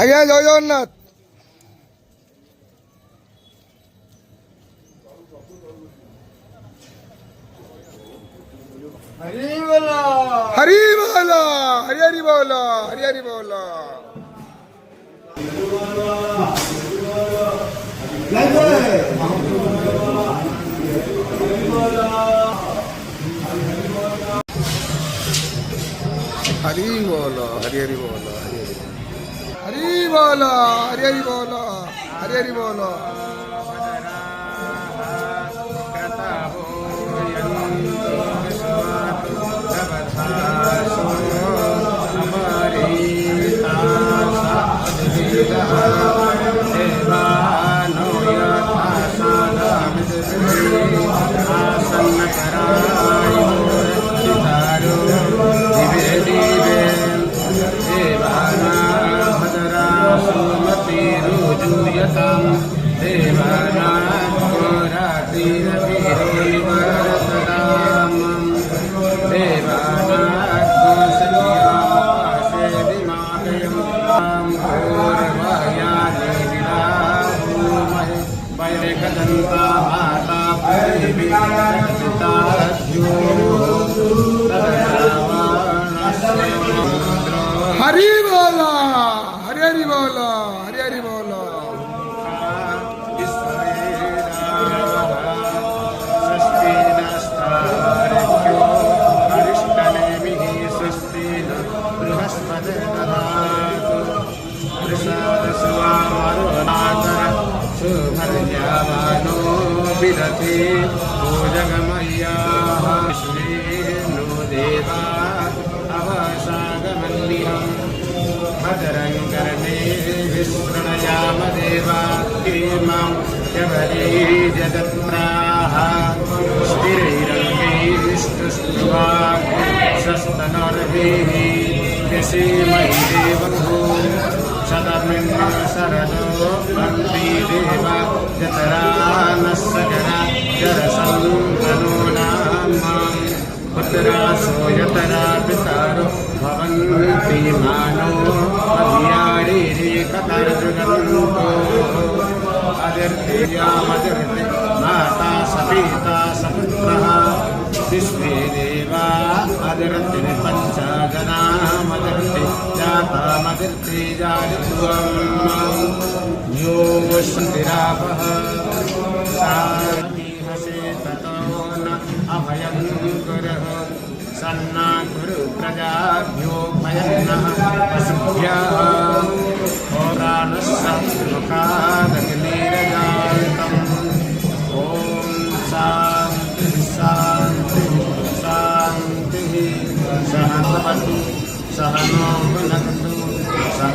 ଆଜ୍ଞା ଜୟ ଜଗନ୍ନାଥ। ହରି ବୋଲ ହରି ବୋଲ ହରି ହରି ବୋଲ ହରି ହରି ବୋଲ। हरि बोल हरि हरि बोल हरि बोल हरि हरि बोल हरि हरि बोल। हरि बोला हरि हरि बोला हरि हरि बोला। भोजगमय्या नो देवा अवसागमन्यम् भद्रं कर्णे विस्मृणयाम देवा इमां यवरे जगत्राः स्थिरैरङ्गैस्तुष्ट्वा स्वस्तनर्भिः व्यसेमहि देवभो शतमिन्नो शरदो अन्ति देवा जतरा नः सकरा जरसन्तनो नाम पुत्रासो यतरा पितारो भवन्ति मानो अधियारिरे कतर्जुगन्तो अदिर्तिर्यामदिर्ति माता सपिता सपुत्रः तिस्मे देवा अदिर्तिः पञ्चजनामदिर्ति जातामदिर्ति जायत्वम् यो वसन्तिरापः साहसे ततो न अभयं गुरुः सन्ना गुरु प्रजाभ्यो भयन्नः पशुभ्यः पौराणस्य मुखादग्निरजातम् ॐ शान्ति शान्ति शान्तिः सह भवतु सह नो भुनक्तु सह